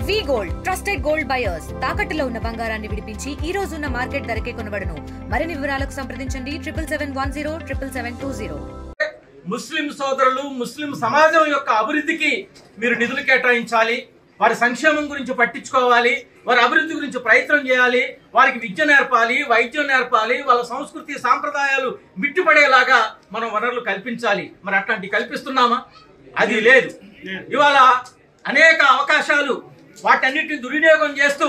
వి gold trusted gold buyers తాకట్టులో ఉన్న బంగారాన్ని విడిపించి ఈ రోజు ఉన్న మార్కెట్ ధరకే కొనబడును. మరిన్ని వివరాలకు సంప్రదించండి 77107720. ముస్లిం సోదరులు ముస్లిం సమాజం యొక్క అభివృద్ధికి మీరు నిధులు కేటాయించాలి. వారి సంక్షేమం గురించి పట్టించుకోవాలి. వారి అభివృద్ధి గురించి ప్రయత్నం చేయాలి. వారికి విద్య నేర్పాలి, వైద్యం నేర్పాలి. వాళ్ళ సంస్కృతి సాంప్రదాయాలు మిట్టుపడేలాగా మనం వనరులు కల్పించాలి. మరి అట్లాంటివి కల్పిస్తున్నామా? అది లేదు. ఇవాళ అనేక అవకాశాలు వాటన్నిటిని దుర్వినియోగం చేస్తూ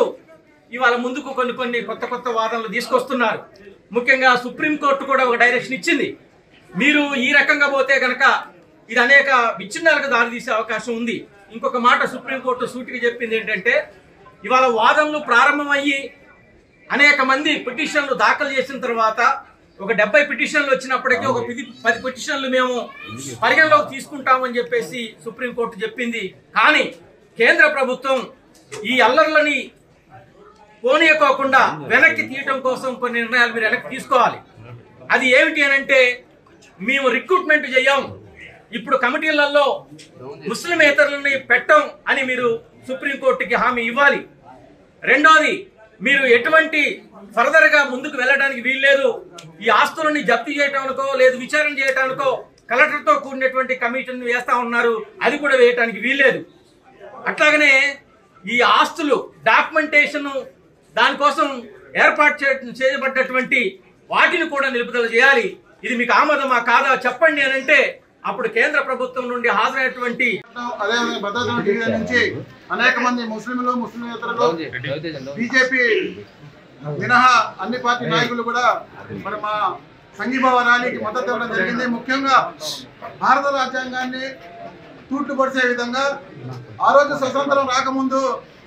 ఇవాళ ముందుకు కొన్ని కొత్త వాదనలు తీసుకొస్తున్నారు. ముఖ్యంగా సుప్రీంకోర్టు కూడా ఒక డైరెక్షన్ ఇచ్చింది. మీరు ఈ రకంగా పోతే కనుక ఇది అనేక విచ్ఛిన్నాలకు దారితీసే అవకాశం ఉంది. ఇంకొక మాట సుప్రీంకోర్టు సూటిగా చెప్పింది ఏంటంటే, ఇవాళ వాదనలు ప్రారంభమయ్యి అనేక మంది పిటిషన్లు దాఖలు చేసిన తర్వాత ఒక 70 పిటిషన్లు వచ్చినప్పటికీ ఒక 10 పిటిషన్లు మేము పరిగణలోకి తీసుకుంటామని చెప్పేసి సుప్రీంకోర్టు చెప్పింది. కానీ కేంద్ర ప్రభుత్వం ఈ అల్లర్లని పోనీయకోకుండా వెనక్కి తీయటం కోసం కొన్ని నిర్ణయాలు మీరు వెనక్కి తీసుకోవాలి. అది ఏమిటి అని అంటే, మేము రిక్రూట్మెంట్ చేయం, ఇప్పుడు కమిటీలలో ముస్లిమేతరులని పెట్టం అని మీరు సుప్రీంకోర్టుకి హామీ ఇవ్వాలి. రెండోది, మీరు ఎటువంటి ఫర్దర్గా ముందుకు వెళ్ళడానికి వీల్లేదు. ఈ ఆస్తులని జప్తు చేయటానికో లేదు విచారణ చేయటానికో కలెక్టర్తో కూడినటువంటి కమిటీని వేస్తా ఉన్నారు, అది కూడా వేయటానికి వీల్లేదు. అట్లాగనే ఈ ఆస్తులు డాక్యుమెంటేషన్ దానికోసం ఏర్పాటు చేయబడ్డటువంటి వాటిని కూడా నిలుపుదల చేయాలి. ఇది మీకు ఆమోదమా కాదా చెప్పండి అని అంటే అప్పుడు కేంద్ర ప్రభుత్వం నుండి హాజరైనటువంటి భద్రతా డివిజన్ నుంచి అనేక మంది ముస్లింలు ముస్లిమేతరులు బీజేపీ మినహా అన్ని పార్టీ నాయకులు కూడా మరి మా సంఘీభావ ర్యాలీకి మద్దతు ఇవ్వడం జరిగింది. ముఖ్యంగా భారత రాజ్యాంగాన్ని తూట్లుపరిచే విధంగా ఆ రోజు స్వతంత్రం రాకముందు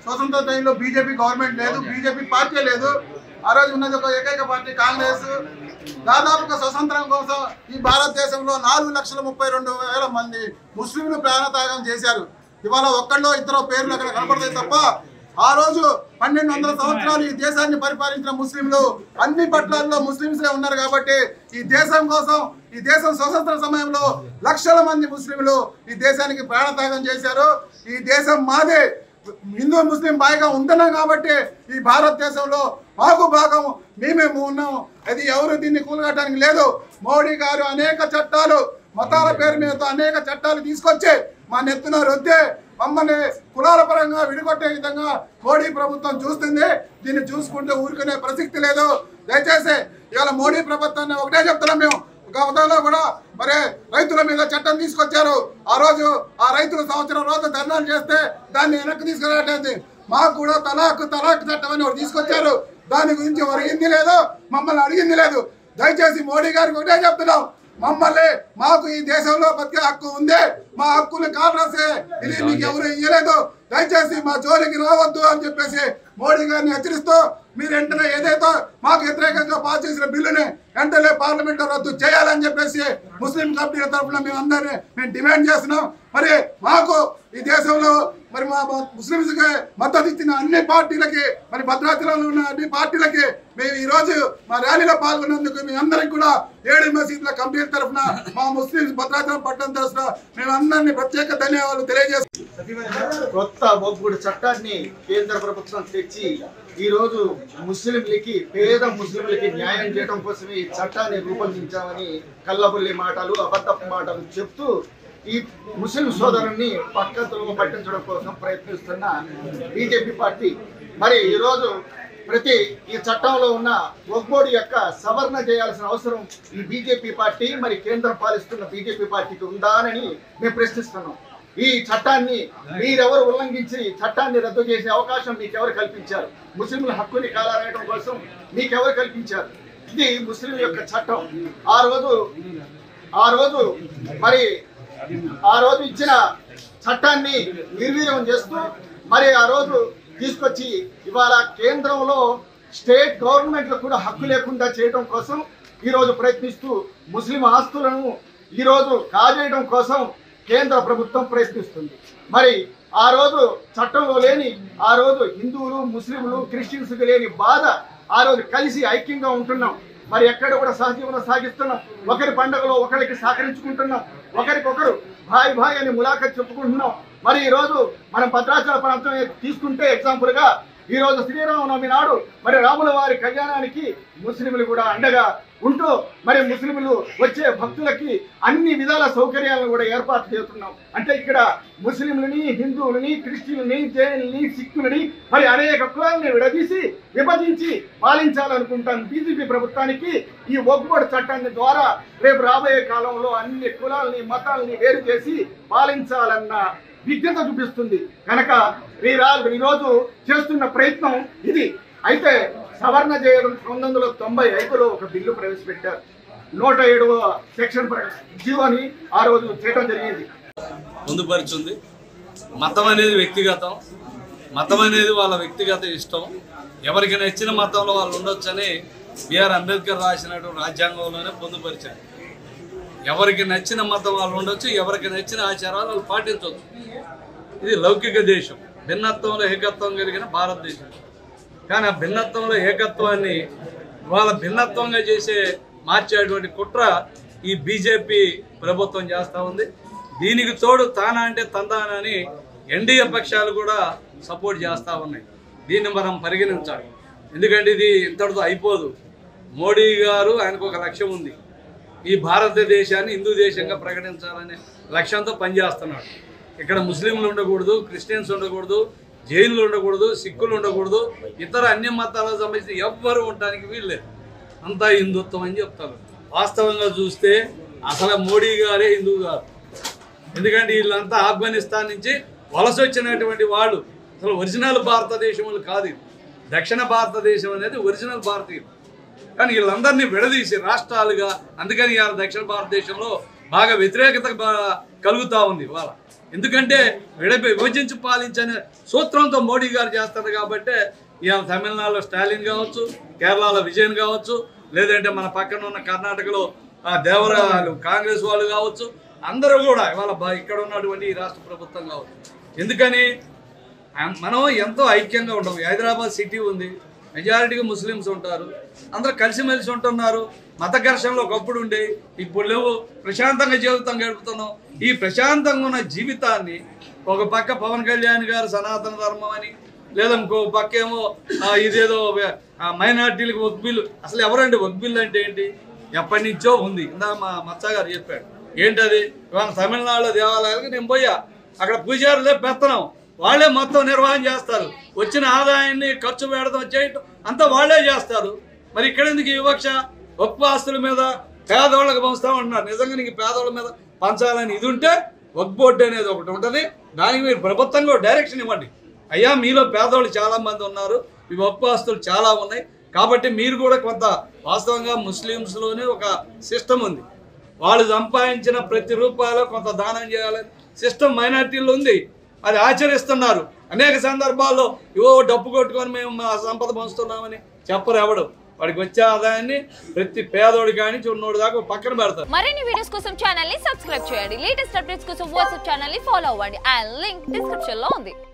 స్వతంత్ర టైంలో బీజేపీ గవర్నమెంట్ లేదు, బీజేపీ పార్టీ లేదు. ఆ రోజు ఉన్నది ఒక ఏకైక పార్టీ కాంగ్రెస్. దాదాపుగా స్వతంత్రం కోసం ఈ భారతదేశంలో 4,32,000 మంది ముస్లింలు ప్రాణత్యాగం చేశారు. ఇవాళ ఒక్కళ్ళో ఇద్దరు పేర్లు అక్కడ కనపడతాయి తప్ప ఆ రోజు 1200 సంవత్సరాలు ఈ దేశాన్ని పరిపాలించిన ముస్లింలు అన్ని పట్టాల్లో ముస్లింసే ఉన్నారు. కాబట్టి ఈ దేశం కోసం ఈ దేశం స్వతంత్ర సమయంలో లక్షల మంది ముస్లింలు ఈ దేశానికి ప్రాణత్యాగం చేశారు. ఈ దేశం మాదే, హిందూ ముస్లిం బాయిగా ఉంటున్నాం కాబట్టి ఈ భారతదేశంలో మాకు భాగం మేమేమో ఉన్నాం. అది ఎవరు దీన్ని కూలగట్టడానికి లేదు. మోడీ గారు అనేక చట్టాలు మతాల పేరు మీద అనేక చట్టాలు తీసుకొచ్చి మా నెత్తున రుద్దే మమ్మల్ని కులాల పరంగా విడిగొట్టే విధంగా మోడీ ప్రభుత్వం చూస్తుంది. దీన్ని చూసుకుంటే ఊరుకునే ప్రసక్తి లేదు. దయచేసి ఇవాళ మోడీ ప్రభుత్వాన్ని ఒకటే చెప్తున్నాం. మేము గతంలో కూడా మరి రైతుల మీద చట్టం తీసుకొచ్చారు. ఆ రోజు ఆ రైతులు సంవత్సరం రోజు ధర్నాలు చేస్తే దాన్ని వెనక్కి తీసుకురావట్లేదు. మాకు కూడా తలాక్ చట్టం అని తీసుకొచ్చారు. దాని గురించి అడిగింది లేదు, మమ్మల్ని అడిగింది లేదు. దయచేసి మోడీ గారికి ఒకటే చెప్తున్నాం, మాకు ఈ దేశంలో బతికే హక్కు ఉంది. మా హక్కులు కావాల్సే ఇది మీకు ఎవరు ఇవ్వలేదు. దయచేసి మా జోలికి రావద్దు అని చెప్పేసి మోడీ గారిని హెచ్చరిస్తూ మీరు వెంటనే ఏదైతే మాకు వ్యతిరేకంగా పాస్ చేసిన బిల్లుని వెంటనే పార్లమెంట్ రద్దు చేయాలని చెప్పేసి ముస్లిం కమిటీల తరఫున మేము డిమాండ్ చేస్తున్నాం. మరి మాకు ఈ దేశంలో మరి మా ముస్లింస్కి మద్దతు ఇచ్చిన అన్ని పార్టీలకి, మరి భద్రాచలంలో ఉన్న అన్ని పార్టీలకి మేము ఈ రోజు మా ర్యాలీలో పాల్గొన్నందుకు మీ అందరికి కూడా 7 మసీదుల కమిటీల తరఫున మా ముస్లింస్ భద్రాచలం పట్టణం తరఫున మేము అందరినీ ప్రత్యేక ధన్యవాదాలు తెలియజేస్తున్నాం. కొత్త వక్ఫ్ చట్టాన్ని కేంద్ర ప్రభుత్వం తెచ్చి ఈ రోజు ముస్లింలకి, పేద ముస్లింలకి న్యాయం చేయడం కోసమే ఈ చట్టాన్ని రూపొందించామని కల్లబుల్లి మాటలు, అబద్ధపు మాటలు చెప్తూ ఈ ముస్లిం సోదరుల్ని పక్కతో పట్టించడం కోసం ప్రయత్నిస్తున్న బీజేపీ పార్టీ మరి ఈరోజు ఈ చట్టంలో ఉన్న వక్ఫ్ బోర్డు యొక్క సవరణ చేయాల్సిన అవసరం ఈ బీజేపీ పార్టీ మరి కేంద్రం పాలిస్తున్న బీజేపీ పార్టీకి ఉందా అని మేము ప్రశ్నిస్తున్నాం. ఈ చట్టాన్ని మీరెవరు ఉల్లంఘించి చట్టాన్ని రద్దు చేసే అవకాశం మీకెవరు కల్పించారు? ముస్లింల హక్కుని కాలరాయడం కోసం మీకెవరు కల్పించారు? ఇది ముస్లిం యొక్క చట్టం. ఆ రోజు ఇచ్చిన చట్టాన్ని నిర్వీర్యం చేస్తూ మరి ఆ రోజు తీసుకొచ్చి ఇవాళ కేంద్రంలో స్టేట్ గవర్నమెంట్లకు కూడా హక్కు లేకుండా చేయడం కోసం ఈరోజు ప్రయత్నిస్తూ ముస్లిం ఆస్తులను ఈరోజు కాజేయడం కోసం కేంద్ర ప్రభుత్వం ప్రయత్నిస్తుంది. మరి ఆ రోజు చట్టంలో లేని, ఆ రోజు హిందువులు ముస్లింలు క్రిస్టియన్స్కి లేని బాధ ఆ రోజు కలిసి ఐక్యంగా ఉంటున్నాం. మరి ఎక్కడ కూడా సహజీవనం సాగిస్తున్నాం. ఒకరి పండుగలో ఒకరికి సహకరించుకుంటున్నాం. ఒకరికొకరు భాయ్ అని ములాఖత్ చెప్పుకుంటున్నాం. మరి ఈరోజు మనం భద్రాచల ప్రాంతం తీసుకుంటే ఎగ్జాంపుల్గా ఈరోజు శ్రీరామనవమి నాడు మరి రాముల వారి కళ్యాణానికి ముస్లింలు కూడా అండగా ఉంటూ మరి ముస్లింలు వచ్చే భక్తులకి అన్ని విధాల సౌకర్యాలను కూడా ఏర్పాటు చేస్తున్నాం. అంటే ఇక్కడ ముస్లింలని, హిందువులని, క్రిస్టియన్ని, జైనుల్ని, సిక్కులని మరి అనేక కులాలని విడదీసి విభజించి పాలించాలనుకుంటాం బీజేపీ ప్రభుత్వానికి. ఈ వక్ఫ్ బోర్డు చట్టాన్ని ద్వారా రేపు రాబోయే కాలంలో అన్ని కులాలని, మతాలని వేరు చేసి పాలించాలన్న విజ్ఞత చూపిస్తుంది. కనుక ఈరోజు చేస్తున్న ప్రయత్నం ఇది. అయితే సవరణ చేయడం 1995లో ఒక బిల్లు ప్రవేశపెట్టారు. 107వ సెక్షన్ జీవోని ఆ రోజు చేయడం జరిగింది. పొందుపరుచుంది. మతం అనేది వ్యక్తిగతం, మతం అనేది వాళ్ళ వ్యక్తిగత ఇష్టం. ఎవరికి నచ్చిన మతంలో వాళ్ళు ఉండొచ్చని బిఆర్ అంబేద్కర్ రాసినటువంటి రాజ్యాంగంలోనే పొందుపరిచారు. ఎవరికి నచ్చిన మతం వాళ్ళు ఉండొచ్చు, ఎవరికి నచ్చిన ఆచారాలు వాళ్ళు పాటించవచ్చు. ఇది లౌకిక దేశం, భిన్నత్వంలో ఏకత్వం కలిగిన భారతదేశం. కానీ ఆ భిన్నత్వంలో ఏకత్వాన్ని వాళ్ళ భిన్నత్వంగా మార్చేటువంటి కుట్ర ఈ బీజేపీ ప్రభుత్వం చేస్తూ ఉంది. దీనికి తోడు తానా అంటే తందానా అని ఎన్డీఏ పక్షాలు కూడా సపోర్ట్ చేస్తూ ఉన్నాయి. దీన్ని మనం పరిగణించాలి. ఎందుకంటే ఇది ఇంతటితో అయిపోదు. మోడీ గారు ఆయనకు ఒక లక్ష్యం ఉంది. ఈ భారతదేశాన్ని హిందూ దేశంగా ప్రకటించాలనే లక్ష్యంతో పనిచేస్తున్నాడు. ఇక్కడ ముస్లింలు ఉండకూడదు, క్రిస్టియన్స్ ఉండకూడదు, జైన్లు ఉండకూడదు, సిక్కులు ఉండకూడదు, ఇతర అన్య మతాలకు సంబంధించి ఎవ్వరు ఉండడానికి వీల్లేదు. అంతా హిందుత్వం అని చెప్తారు. వాస్తవంగా చూస్తే అసలు మోడీ గారే హిందువు గారు. ఎందుకంటే వీళ్ళంతా ఆఫ్ఘనిస్తాన్ నుంచి వలస వచ్చినటువంటి వాళ్ళు. అసలు ఒరిజినల్ భారతదేశం కాదు ఇది. దక్షిణ భారతదేశం అనేది ఒరిజినల్ భారతీయులు. కానీ వీళ్ళందరినీ విడదీసి రాష్ట్రాలుగా, అందుకని ఇవాళ దక్షిణ భారతదేశంలో బాగా వ్యతిరేకత కలుగుతూ ఉంది ఇవాళ. ఎందుకంటే విభజించి పాలించనే సూత్రంతో మోడీ గారు చేస్తారు. కాబట్టి ఇవాళ తమిళనాడులో స్టాలిన్ కావచ్చు, కేరళలో విజయన్ కావచ్చు, లేదంటే మన పక్కన ఉన్న కర్ణాటకలో దేవరాలు కాంగ్రెస్ వాళ్ళు కావచ్చు, అందరూ కూడా ఇవాళ ఇక్కడ ఉన్నటువంటి ఈ రాష్ట్ర ప్రభుత్వం కావచ్చు. ఎందుకని మనం ఎంతో ఐక్యంగా ఉంటాం. హైదరాబాద్ సిటీ ఉంది, మెజారిటీగా ముస్లిమ్స్ ఉంటారు, అందరూ కలిసిమెలిసి ఉంటున్నారు. మత ఘర్షణలు ఒకప్పుడు ఉండే, ఇప్పుడు లేవు. ప్రశాంతంగా జీవితం గడుపుతున్నాం. ఈ ప్రశాంతంగా ఉన్న జీవితాన్ని ఒక పక్క పవన్ కళ్యాణ్ గారు సనాతన ధర్మం అని, లేదా ఇంకో పక్క ఏమో ఇదేదో మైనార్టీలకు వక్ఫ్ బిల్లు. అసలు ఎవరండి వక్ఫ్ బిల్లు అంటే ఏంటి? ఎప్పటి నుంచో ఉంది. ఇందా మా మచ్చ గారు చెప్పాడు. ఏంటది? ఇవాళ తమిళనాడులో దేవాలయాలకు నేను పోయా, అక్కడ పూజారులే పెత్తనం, వాళ్ళే మొత్తం నిర్వహణ చేస్తారు. వచ్చిన ఆదాయాన్ని ఖర్చు పెడతాం చేయటం అంతా వాళ్ళే చేస్తారు. మరి ఇక్కడ ఎందుకు వివక్ష? వక్ఫ్ ఆస్తుల మీద పేదవాళ్ళకి పంచుతామంటున్నారు. నిజంగా నీకు పేదవాళ్ళ మీద పంచాలని ఇది ఉంటే వక్ఫ్ బోర్డు అనేది ఒకటి ఉంటుంది. దానికి మీరు ప్రభుత్వంగా డైరెక్షన్ ఇవ్వండి. అయ్యా మీలో పేదవాళ్ళు చాలా మంది ఉన్నారు, ఈ వక్ఫ్ ఆస్తులు చాలా ఉన్నాయి, కాబట్టి మీరు కూడా కొంత వాస్తవంగా ముస్లిమ్స్లోనే ఒక సిస్టమ్ ఉంది. వాళ్ళు సంపాదించిన ప్రతి రూపాయలో కొంత దానం చేయాలని సిస్టమ్ మైనార్టీల్లో ఉంది. అది ఆచరిస్తున్నారు. అనేక సందర్భాల్లో ఇవో డబ్బు కొట్టుకొని మేము మా సంపద పంచుతున్నామని చెప్పరు ఎవడు. వాడికి వచ్చే ఆదాయాన్ని ప్రతి పేదోడి కానీ ఉన్నోడి దాకా పక్కన పెడతారు. మరిన్ని వీడియోస్ కోసం ఛానల్ ని సబ్స్క్రైబ్ చేయండి. లేటెస్ట్ అప్డేట్స్ కోసం వాట్సాప్ ఛానల్ ని ఫాలో అవ్వండి. ఆ లింక్ డిస్క్రిప్షన్ లో ఉంది.